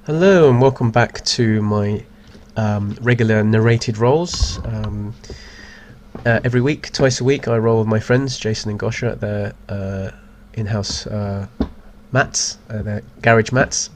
Hello and welcome back to my regular narrated rolls. Every week, twice a week, I roll with my friends Jason and Gosha at their in-house mats, their garage mats,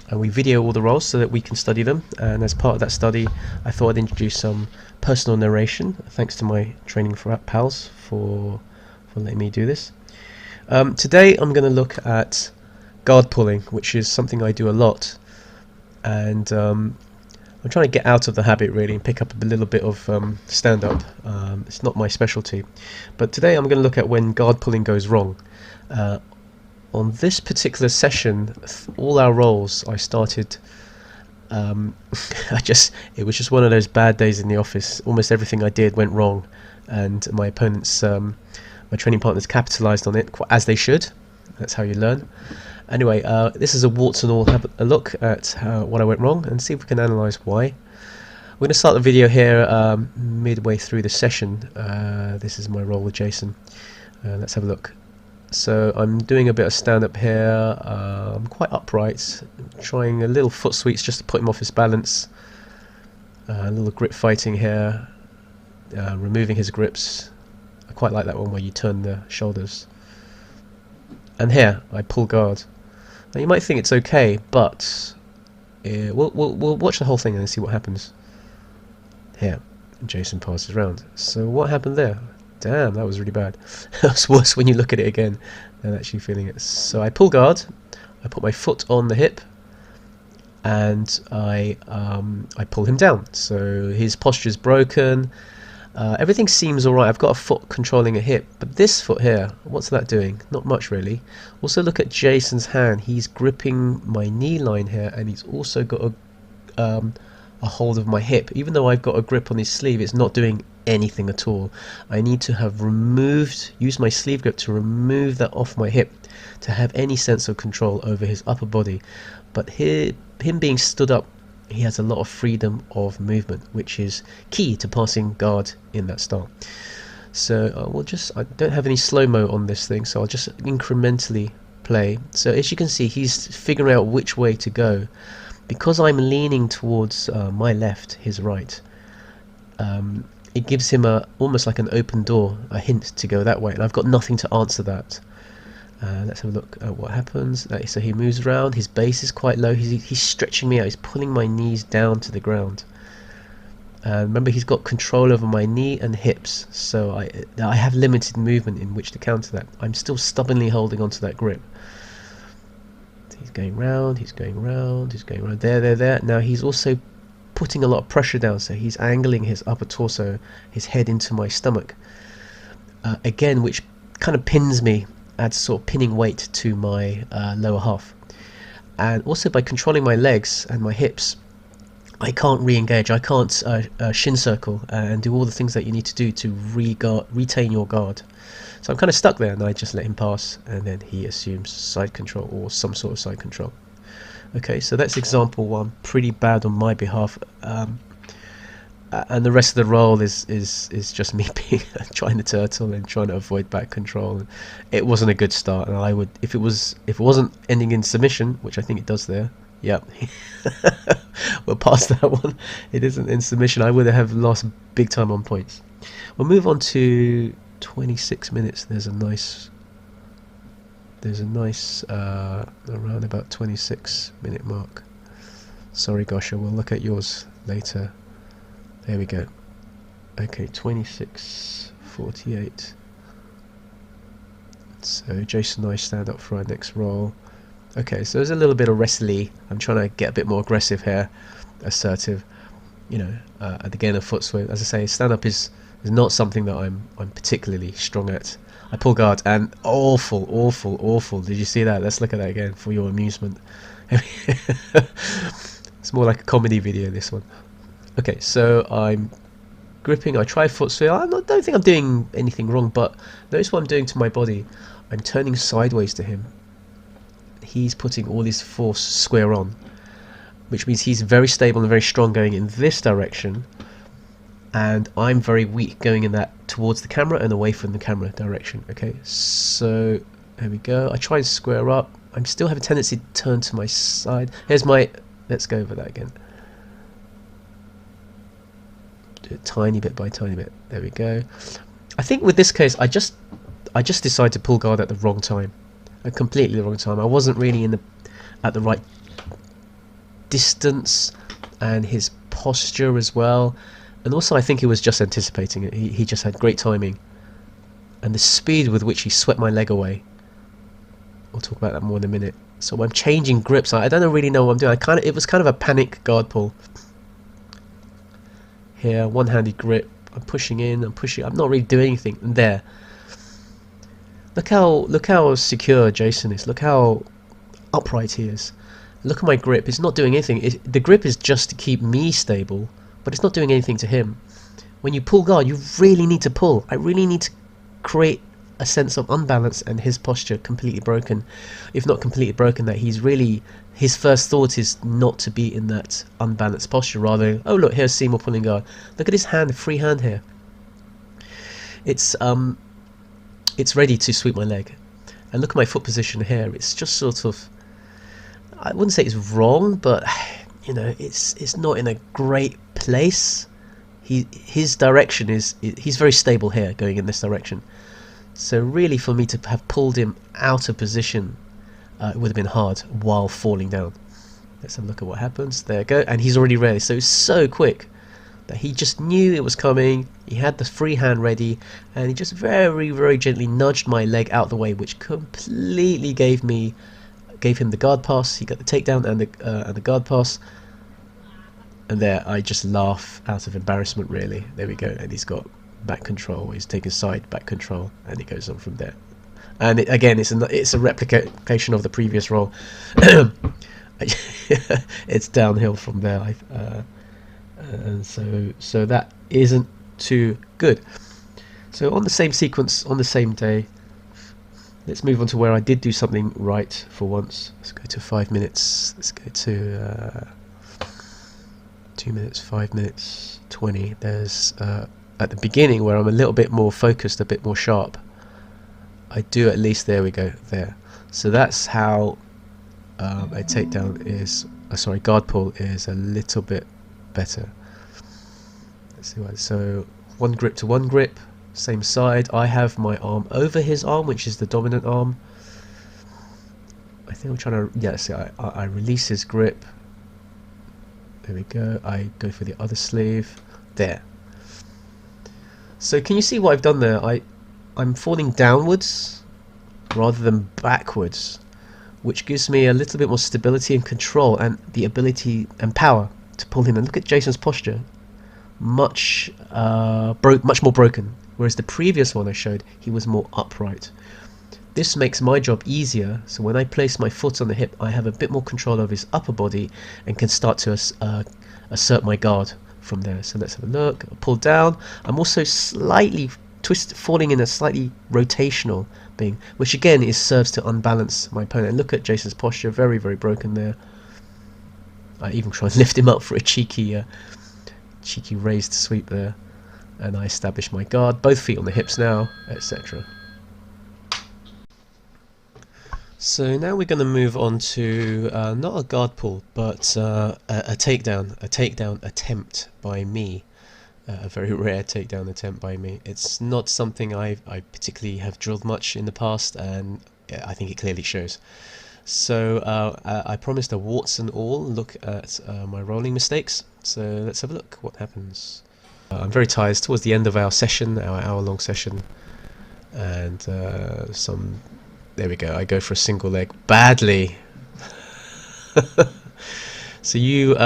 and we video all the rolls so that we can study them. And as part of that study, I thought I'd introduce some personal narration. Thanks to my training for pals for letting me do this. Today, I'm going to look at guard pulling, which is something I do a lot. And I'm trying to get out of the habit really and pick up a little bit of stand-up. It's not my specialty, but today I'm going to look at when guard pulling goes wrong. On this particular session, all our rolls I started it was just one of those bad days in the office. Almost everything I did went wrong, and my opponents, my training partners, capitalized on it, as they should. That's how you learn. Anyway, this is a warts and all a look at what I went wrong and see if we can analyse why. We're going to start the video here midway through the session. This is my roll with Jason. Let's have a look. So I'm doing a bit of stand-up here. I'm quite upright, trying a little foot sweeps just to put him off his balance. A little grip fighting here, removing his grips. I quite like that one where you turn the shoulders. And here, I pull guard. Now you might think it's okay, but we'll watch the whole thing and see what happens. Here, Jason passes round. So what happened there? Damn, that was really bad. That's worse when you look at it again than actually feeling it. So I pull guard, I put my foot on the hip, and I pull him down. So his posture's broken. Everything seems alright. I've got a foot controlling a hip, but this foot here, what's that doing? Not much really. Also look at Jason's hand. He's gripping my knee line here, and he's also got a hold of my hip. Even though I've got a grip on his sleeve, it's not doing anything at all. I need to have used my sleeve grip to remove that off my hip to have any sense of control over his upper body. But him being stood up, he has a lot of freedom of movement, which is key to passing guard in that style. So I don't have any slow-mo on this thing, so I'll just incrementally play. So as you can see, he's figuring out which way to go. Because I'm leaning towards my left, his right, it gives him almost like an open door, a hint to go that way, and I've got nothing to answer that. Let's have a look at what happens. So he moves around, his base is quite low, he's stretching me out, he's pulling my knees down to the ground. Remember, he's got control over my knee and hips, so I have limited movement in which to counter that. I'm still stubbornly holding onto that grip. He's going round, he's going round, he's going round, there. Now he's also putting a lot of pressure down, so he's angling his upper torso, his head into my stomach. Again, which kind of pins me, adds sort of pinning weight to my lower half. And also by controlling my legs and my hips, I can't re-engage, I can't shin circle and do all the things that you need to do to retain your guard. So I'm kind of stuck there, and I just let him pass, and then he assumes side control or some sort of side control. Okay, so that's example one, pretty bad on my behalf. And the rest of the roll is just me being trying to turtle and trying to avoid back control. It wasn't a good start, and I would, if it wasn't ending in submission, which I think it does there. Yep, we're past that one. It isn't in submission. I would have lost big time on points. We'll move on to 26 minutes. There's a nice around about 26-minute mark. Sorry, Gosha, we'll look at yours later. There we go. Okay, 26:48. So Jason and I stand up for our next roll. Okay, so there's a little bit of wrestly. I'm trying to get a bit more aggressive here, assertive. You know, again, a foot swing. As I say, stand up is not something that I'm particularly strong at. I pull guard, and awful. Did you see that? Let's look at that again for your amusement. It's more like a comedy video, this one. Okay, so I'm gripping, I try foot swing. I don't think I'm doing anything wrong, but notice what I'm doing to my body. I'm turning sideways to him. He's putting all his force square on, which means he's very stable and very strong going in this direction, and I'm very weak going in that towards the camera and away from the camera direction. Okay, so there we go. I try and square up. I still have a tendency to turn to my side. Here's my Let's go over that again. Do it tiny bit by tiny bit. There we go. I think with this case, I just decided to pull guard at the wrong time, completely the wrong time. I wasn't really at the right distance, and his posture as well. And also, I think he was just anticipating it. He just had great timing, and the speed with which he swept my leg away. We'll talk about that more in a minute. So I'm changing grips. I don't really know what I'm doing. It was kind of a panic guard pull. Here, one-handed grip. I'm pushing in. I'm pushing. I'm not really doing anything. And there. Look how secure Jason is. Look how upright he is. Look at my grip. It's not doing anything. The grip is just to keep me stable, but it's not doing anything to him. When you pull guard, you really need to pull. I really need to create a sense of unbalance, and his posture completely broken. If not completely broken, that his first thought is not to be in that unbalanced posture. Rather, oh look, here's Seymour pulling guard. Look at his hand, free hand here. It's ready to sweep my leg. And look at my foot position here. It's just sort of, I wouldn't say it's wrong, but you know, it's not in a great place. His direction he's very stable here, going in this direction. So really, for me to have pulled him out of position, it would have been hard while falling down. Let's have a look at what happens. There we go, and he's already ready. So it's so quick that he just knew it was coming. He had the free hand ready, and he just very, very gently nudged my leg out the way, which completely gave him the guard pass. He got the takedown and the guard pass. And there, I just laugh out of embarrassment, really. There we go, and he's got back control. He's taking side back control, and he goes on from there. And again, it's a replication of the previous roll. It's downhill from there. And so that isn't too good. So on the same sequence, on the same day, let's move on to where I did do something right for once. Let's go to 5 minutes. Let's go to 2 minutes, 5 minutes, 20. There's at the beginning where I'm a little bit more focused, a bit more sharp. I do at least, there we go, there. So that's how a takedown is, guard pull is a little bit better. Let's see what. So one grip to one grip, same side. I have my arm over his arm, which is the dominant arm. I think I'm trying to, yeah, see, I release his grip. There we go. I go for the other sleeve. There. So can you see what I've done there? I'm falling downwards rather than backwards, which gives me a little bit more stability and control, and the ability and power to pull him. And look at Jason's posture, much more broken, whereas the previous one I showed, he was more upright. This makes my job easier, so when I place my foot on the hip, I have a bit more control of his upper body and can start to assert my guard from there. So let's have a look. Pull down. I'm also slightly falling in a slightly rotational thing, which again serves to unbalance my opponent. And look at Jason's posture, very, very broken there. I even try and lift him up for a cheeky raised sweep there, and I establish my guard, both feet on the hips now, etc. So now we're going to move on to not a guard pull, but a takedown attempt by me. A very rare takedown attempt by me. It's not something I particularly have drilled much in the past, and I think it clearly shows. So I promised a warts and all look at my rolling mistakes. So let's have a look what happens. I'm very tired. It's towards the end of our session, our hour-long session, and there we go. I go for a single leg badly. So you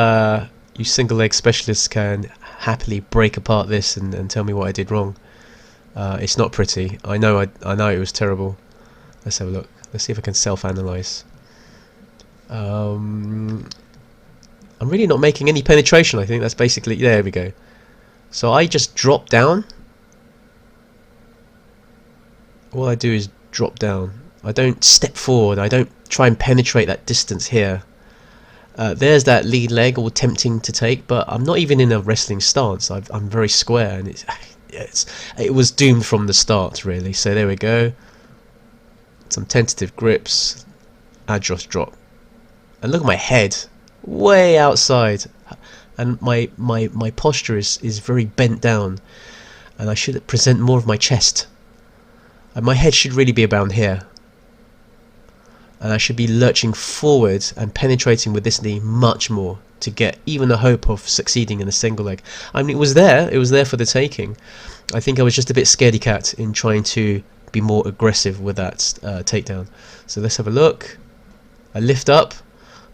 single leg specialists can happily break apart this and tell me what I did wrong. It's not pretty. I know it was terrible. Let's have a look. Let's see if I can self-analyze. I'm really not making any penetration. I think that's basically, there we go. So I just drop down. All I do is drop down. I don't step forward. I don't try and penetrate that distance here. There's that lead leg, all tempting to take, but I'm not even in a wrestling stance. I'm very square, and it was doomed from the start, really. So there we go. Some tentative grips. I just drop. And look at my head. way outside, and my posture is very bent down, and I should present more of my chest, and my head should really be around here, and I should be lurching forward and penetrating with this knee much more to get even a hope of succeeding in the single leg. I mean, it was there for the taking. I think I was just a bit scaredy cat in trying to be more aggressive with that takedown. So let's have a look. I lift up,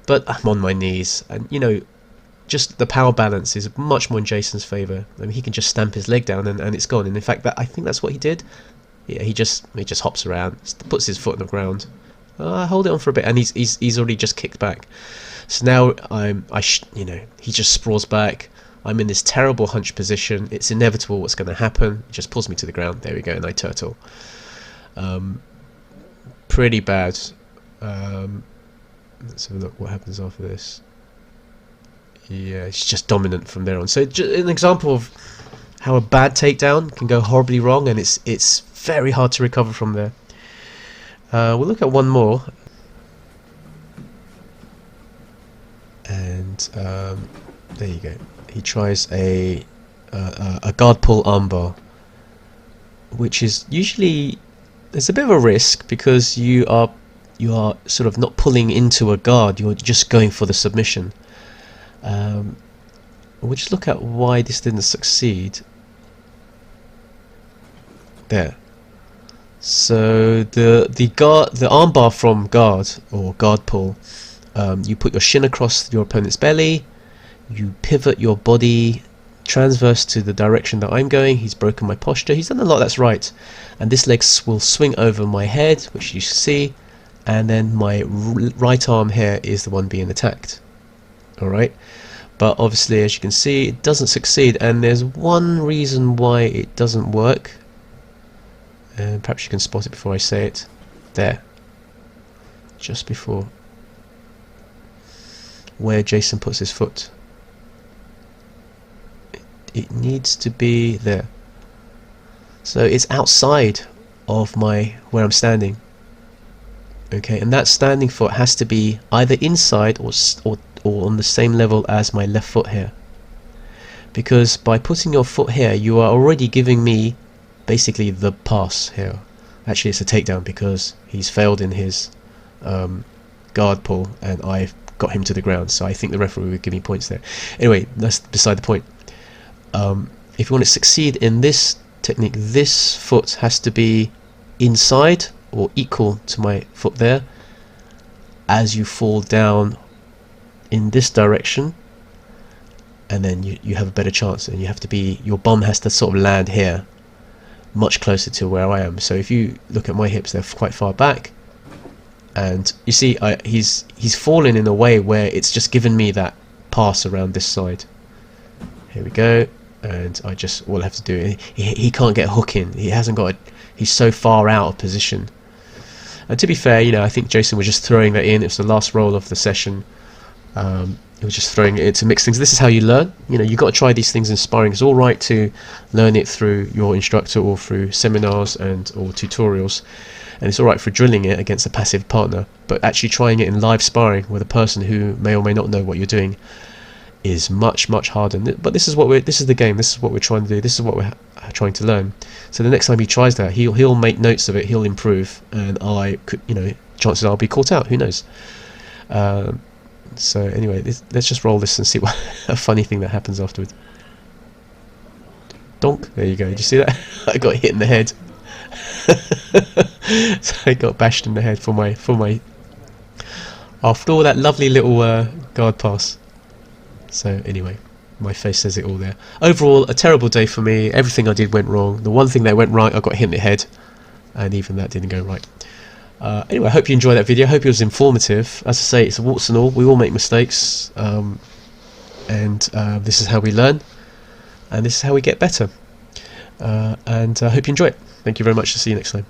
but I'm on my knees, and you know, just the power balance is much more in Jason's favour. I mean, he can just stamp his leg down and it's gone. And in fact, I think that's what he did. Yeah, he just hops around, puts his foot on the ground. Hold it on for a bit, and he's already just kicked back. So now he just sprawls back. I'm in this terrible hunch position. It's inevitable what's going to happen. It just pulls me to the ground. There we go, and I turtle. Pretty bad. Let's have a look what happens after this. Yeah, it's just dominant from there on. So an example of how a bad takedown can go horribly wrong, and it's very hard to recover from there. We'll look at one more, and there you go. He tries a guard pull armbar, which is usually, there's a bit of a risk because you are sort of not pulling into a guard, you're just going for the submission. We'll just look at why this didn't succeed. There. So the armbar from guard or guard pull, you put your shin across your opponent's belly, you pivot your body transverse to the direction that I'm going. He's broken my posture. He's done a lot that's right, and this leg will swing over my head, which you see, and then my right arm here is the one being attacked. Alright, but obviously, as you can see, it doesn't succeed, and there's one reason why it doesn't work. And perhaps you can spot it before I say it. There, just before where Jason puts his foot, it needs to be there. So it's outside of where I'm standing. Okay, and that standing foot has to be either inside or on the same level as my left foot here, because by putting your foot here, you are already giving me basically the pass here. Actually, it's a takedown because he's failed in his guard pull, and I've got him to the ground. So I think the referee would give me points there. Anyway, that's beside the point. If you want to succeed in this technique, this foot has to be inside or equal to my foot there as you fall down in this direction, and then you have a better chance, and you have to be, your bum has to sort of land here much closer to where I am. So if you look at my hips, they're quite far back, and you see he's fallen in a way where it's just given me that pass around this side. Here we go, and all I have to do, he can't get a hook in, he's so far out of position. And to be fair, I think Jason was just throwing that in. It was the last roll of the session. He was just throwing it in to mix things. This is how you learn. You've got to try these things in sparring. It's all right to learn it through your instructor or through seminars or tutorials, and it's all right for drilling it against a passive partner. But actually trying it in live sparring with a person who may or may not know what you're doing is much harder. But this is the game. This is what we're trying to do. This is what we're trying to learn. So the next time he tries that, he'll make notes of it. He'll improve, and chances are I'll be caught out. Who knows? So anyway, let's just roll this and see what a funny thing that happens afterwards. Donk. There you go. Did you see that? I got hit in the head. So I got bashed in the head for my after all that lovely little guard pass. So anyway, my face says it all there. Overall, a terrible day for me. Everything I did went wrong. The one thing that went right, I got hit in the head, and even that didn't go right. Anyway, I hope you enjoyed that video. I hope it was informative. As I say, it's a warts and all. We all make mistakes, and this is how we learn, and this is how we get better. And I hope you enjoy it. Thank you very much. See you next time.